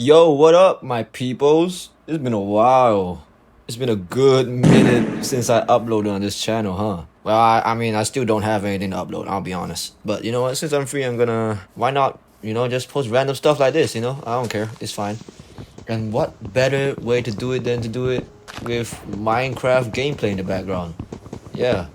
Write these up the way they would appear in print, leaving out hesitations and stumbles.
Yo, what up, my peoples? It's been a while. It's been a good minute since I uploaded on this channel, huh? Well, I mean, I still don't have anything to upload, I'll be honest. But you know what? Since I'm free, I'm gonna. Why not, just post random stuff like this, I don't care. It's fine. And what better way to do it than to do it with Minecraft gameplay in the background? Yeah.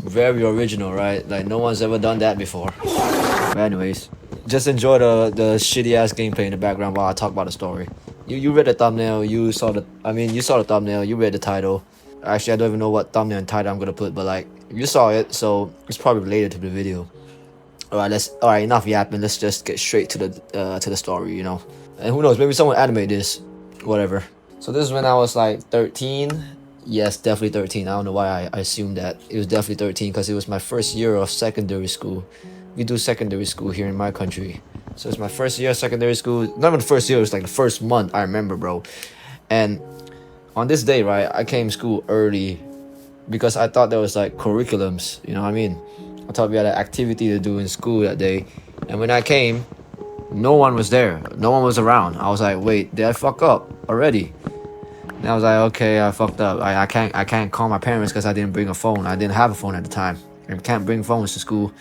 Very original, right? Like, no one's ever done that before. But anyways, just enjoy the shitty ass gameplay in the background while I talk about the story. You read the thumbnail, you saw the thumbnail, you read the title. Actually, I don't even know what thumbnail and title I'm gonna put, but like, you saw it, so it's probably related to the video. Alright, enough yapping, let's just get straight to the story, And who knows, maybe someone animate this. Whatever. So this is when I was like 13. Yes, definitely 13. I don't know why I assumed that. It was definitely 13 because it was my first year of secondary school. We do secondary school here in my country. So it's my first year of secondary school. Not even the first year, it was like the first month, I remember, bro. And on this day, right, I came to school early because I thought there was like curriculums, you know what I mean? I thought we had an activity to do in school that day. And when I came, no one was there. No one was around. I was like, wait, did I fuck up already? And I was like, okay, I fucked up. I can't call my parents because I didn't bring a phone. I didn't have a phone at the time. I can't bring phones to school.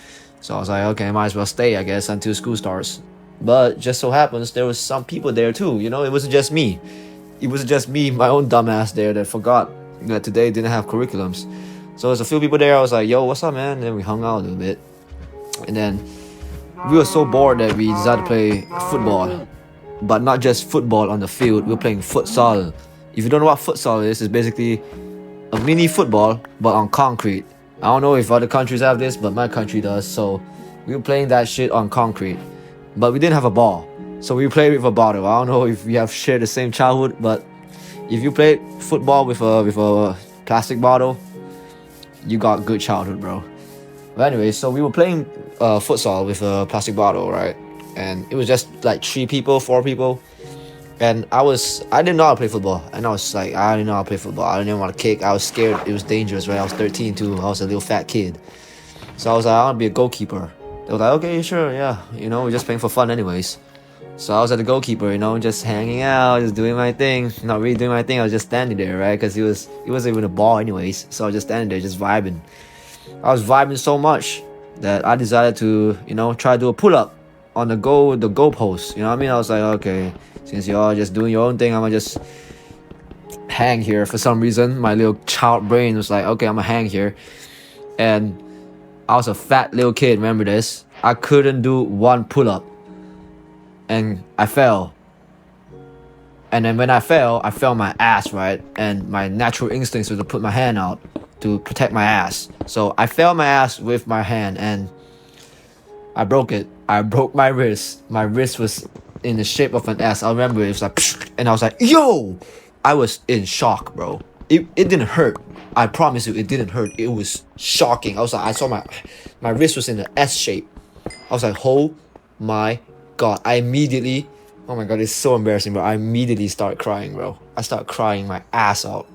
So I was like, okay, I might as well stay, I guess, until school starts. But just so happens there was some people there too, it wasn't just me. It wasn't just me, my own dumbass there that forgot that today didn't have curriculums. So there's a few people there. I was like, yo, what's up, man? And then we hung out a little bit. And then we were so bored that we decided to play football. But not just football on the field, we were playing futsal. If you don't know what futsal is, it's basically a mini football, but on concrete. I don't know if other countries have this, but my country does. So we were playing that shit on concrete. But we didn't have a ball. So we played with a bottle. I don't know if we have shared the same childhood, but if you played football with a plastic bottle, you got good childhood, bro. But anyway, so we were playing futsal with a plastic bottle, right? And it was just like 3 people, 4 people. And I didn't know how to play football. And I was like, I didn't know how to play football. I didn't even want to kick. I was scared. It was dangerous, right? I was 13 too. I was a little fat kid. So I was like, I want to be a goalkeeper. They were like, okay, sure, yeah. We're just playing for fun anyways. So I was at the goalkeeper, just hanging out, just doing my thing. Not really doing my thing. I was just standing there, right? Because it wasn't even a ball anyways. So I was just standing there, just vibing. I was vibing so much that I decided to, try to do a pull-up on the goal post. You know what I mean? I was like, okay, since y'all just doing your own thing, I'm gonna just hang here. For some reason, my little child brain was like, okay, I'm gonna hang here. And I was a fat little kid, remember this? I couldn't do one pull-up. And I fell. And then when I fell my ass, right? And my natural instincts was to put my hand out to protect my ass. So I fell my ass with my hand and I broke it. I broke my wrist. My wrist was in the shape of an S. I remember it was like, and I was like, yo! I was in shock, bro. It didn't hurt. I promise you, it didn't hurt. It was shocking. I saw my wrist was in the S shape. I was like, oh my god. Oh my god, it's so embarrassing, bro. I immediately started crying, bro. I started crying my ass out.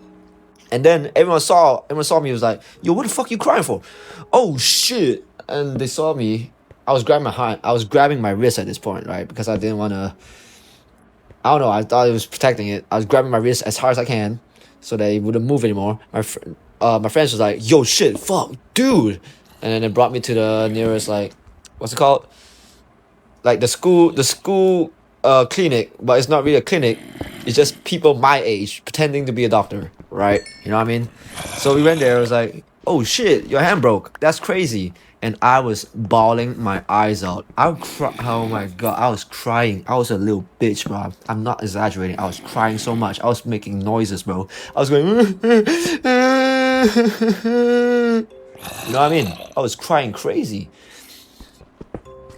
And then everyone saw me, was like, yo, what the fuck you crying for? Oh shit. And they saw me. I was grabbing my wrist at this point, right? Because I didn't want to, I don't know, I thought it was protecting it. I was grabbing my wrist as hard as I can so that it wouldn't move anymore. My friends was like, yo, shit, fuck, dude. And then it brought me to the nearest, like, what's it called? Like the school clinic, but it's not really a clinic. It's just people my age pretending to be a doctor, right? You know what I mean? So we went there. It was like, oh shit, your hand broke. That's crazy. And I was bawling my eyes out. Oh my god, I was crying. I was a little bitch, bro. I'm not exaggerating. I was crying so much. I was making noises, bro. I was going, you know what I mean? I was crying crazy.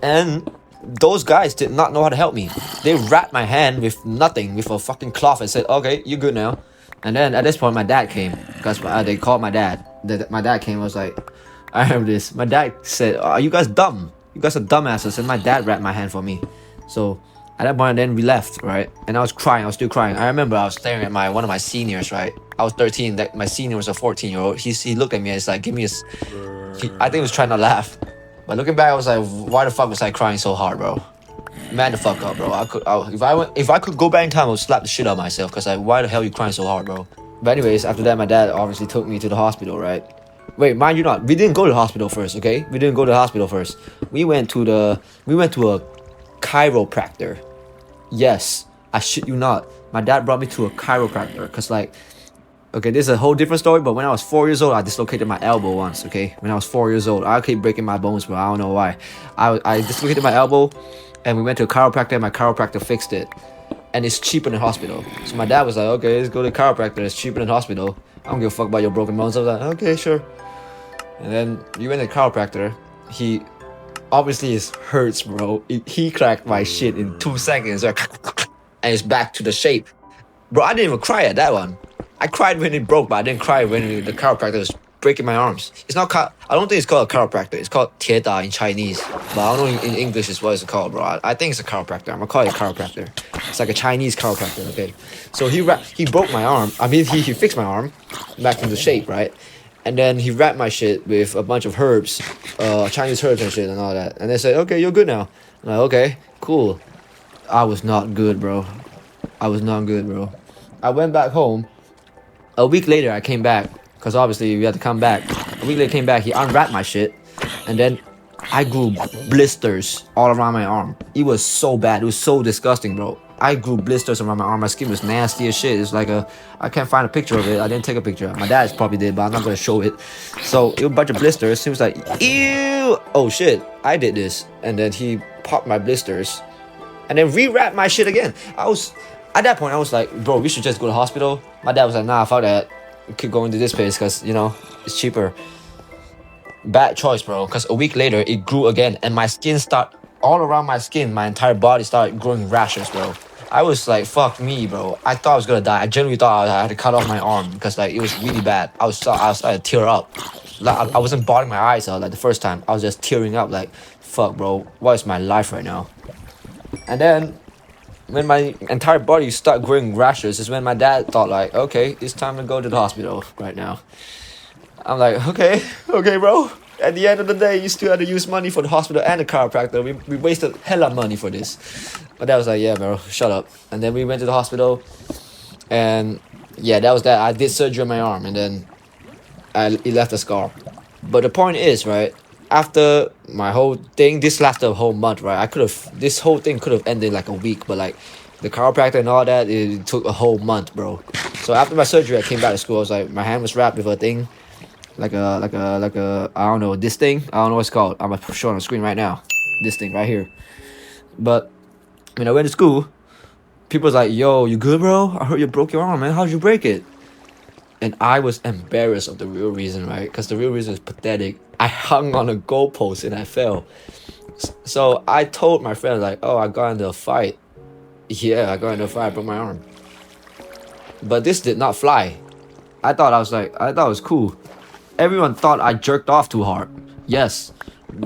And those guys did not know how to help me. They wrapped my hand with nothing, with a fucking cloth, and said, okay, you're good now. And then at this point, my dad came, because they called my dad. My dad came, I was like, I remember this. My dad said, are you guys dumb? You guys are dumbasses. And my dad wrapped my hand for me. So at that point, then we left, right? And I was crying. I was still crying. I remember I was staring at one of my seniors, right? I was 13. My senior was a 14-year-old. He looked at me and he's like, I think he was trying to laugh. But looking back, I was like, why the fuck was I crying so hard, bro? Man the fuck up, bro. If I could go back in time, I would slap the shit out of myself. Cause like, why the hell are you crying so hard, bro? But anyways, after that, my dad obviously took me to the hospital, right? Wait, mind you not, we didn't go to the hospital first, okay? We didn't go to the hospital first. We went to a chiropractor. Yes, I shit you not. My dad brought me to a chiropractor, cause like, okay, this is a whole different story, but when I was 4 years old, I dislocated my elbow once, okay? When I was 4 years old, I keep breaking my bones, bro. I don't know why. I dislocated my elbow, and we went to a chiropractor, and my chiropractor fixed it. And it's cheaper than hospital. So my dad was like, okay, let's go to the chiropractor. It's cheaper than hospital. I don't give a fuck about your broken bones. I was like, okay, sure. And then we went to the chiropractor. He obviously it hurts, bro. He cracked my shit in 2 seconds. Like, and it's back to the shape. Bro, I didn't even cry at that one. I cried when it broke, but I didn't cry when the chiropractor was breaking my arms. It's not I don't think it's called a chiropractor. It's called 铁打 in Chinese. But I don't know in English is what it's called, bro. I think it's a chiropractor. I'm gonna call it a chiropractor. It's like a Chinese chiropractor, okay? So he broke my arm. I mean, he fixed my arm back into shape, right? And then he wrapped my shit with a bunch of herbs, Chinese herbs and shit and all that. And they said, okay, you're good now. I'm like, okay, cool. I was not good, bro. I was not good, bro. I went back home. A week later, I came back. Because obviously, we had to come back. A week later, I came back. He unwrapped my shit. And then I grew blisters all around my arm. It was so bad. It was so disgusting, bro. I grew blisters around my arm. My skin was nasty as shit. It's like I can't find a picture of it. I didn't take a picture. My dad probably did, but I'm not going to show it. So, it was a bunch of blisters. He was like, ew. Oh, shit. I did this. And then he popped my blisters. And then rewrapped my shit again. At that point, I was like, bro, we should just go to the hospital. My dad was like, nah, fuck that. We could go into this place because, you know, it's cheaper. Bad choice, bro. Because a week later, it grew again. And my skin all around my skin, my entire body started growing rashes, bro. I was like, fuck me, bro. I thought I was going to die. I genuinely thought I had to cut off my arm because, like, it was really bad. I was starting to tear up. Like, I wasn't bawling my eyes out like the first time. I was just tearing up like, fuck, bro. What is my life right now? And then when my entire body started growing rashes is when my dad thought like, okay, it's time to go to the hospital right now. I'm like, okay, bro. At the end of the day, you still had to use money for the hospital and the chiropractor. We wasted hella money for this. My dad was like, yeah, bro, shut up. And then we went to the hospital. And yeah, that was that. I did surgery on my arm. And then it left a scar. But the point is, right, after my whole thing, this lasted a whole month, right? This whole thing could have ended like a week, but like the chiropractor and all that, it took a whole month, bro. So after my surgery, I came back to school. I was like, my hand was wrapped with a thing, like a, I don't know, this thing. I don't know what it's called. I'm gonna show it on the screen right now. This thing right here. But when I went to school, people was like, yo, you good, bro? I heard you broke your arm, man. How'd you break it? And I was embarrassed of the real reason, right? Because the real reason is pathetic. I hung on a goalpost and I fell. So I told my friend, like, oh, I got into a fight. Yeah, I got into a fight, I broke my arm. But this did not fly. I thought it was cool. Everyone thought I jerked off too hard. Yes.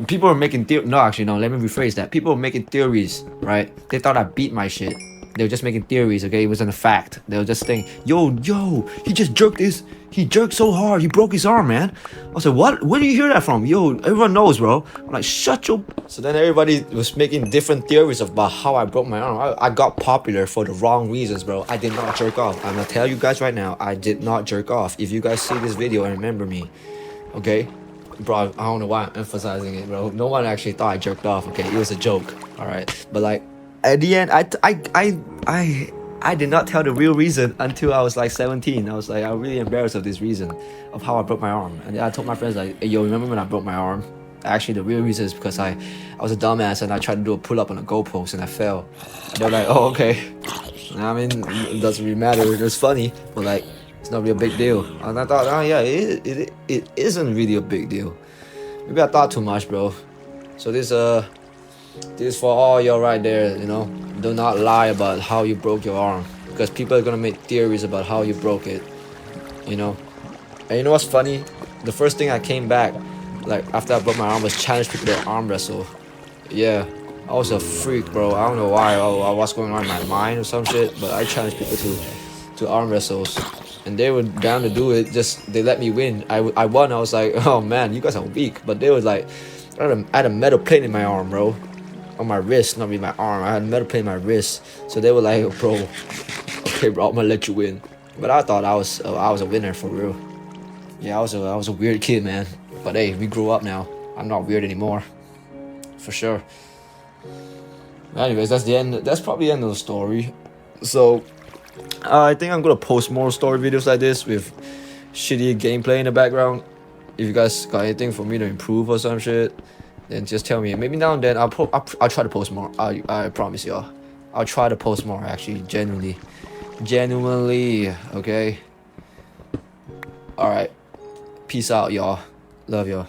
People were making no, actually, no, let me rephrase that. People were making theories, right? They thought I beat my shit. They were just making theories, okay? It wasn't a fact. They were just saying, yo, he just jerked this. He jerked so hard, he broke his arm, man. I was like, what? Where do you hear that from? Yo, everyone knows, bro. I'm like, shut your... So then everybody was making different theories about how I broke my arm. I got popular for the wrong reasons, bro. I did not jerk off. I'm gonna tell you guys right now, I did not jerk off. If you guys see this video and remember me, okay? Bro, I don't know why I'm emphasizing it, bro. No one actually thought I jerked off, okay? It was a joke, alright? But like, at the end, I did not tell the real reason until I was like 17. I was like, I'm really embarrassed of this reason of how I broke my arm. And then I told my friends like, hey, yo, remember when I broke my arm? Actually, the real reason is because I was a dumbass and I tried to do a pull-up on a goalpost and I fell. And they're like, oh, okay. I mean, it doesn't really matter. It was funny, but like, it's not really a big deal. And I thought, oh yeah, it isn't really a big deal. Maybe I thought too much, bro. So this is for all y'all right there, you know. Do not lie about how you broke your arm, because people are gonna make theories about how you broke it, you know. And you know what's funny? The first thing I came back, like after I broke my arm, was challenge people to arm wrestle. Yeah, I was a freak, bro. I don't know why, what's going on in my mind or some shit, but I challenged people to arm wrestles. And they were down to do it, just they let me win. I won. I was like, oh man, you guys are weak. But they was like, I had a metal plate in my arm, bro. on my wrist, not really my arm. I had metal plate in my wrist, so they were like, "Bro, okay, bro, I'm gonna let you win." But I thought I was a winner for real. Yeah, I was a weird kid, man. But hey, we grew up now. I'm not weird anymore, for sure. Anyways, that's the end. That's probably the end of the story. So I think I'm gonna post more story videos like this with shitty gameplay in the background. If you guys got anything for me to improve or some shit, then just tell me. Maybe now and then I'll try to post more. I promise y'all. I'll try to post more. Actually, genuinely. Okay. All right. Peace out, y'all. Love y'all.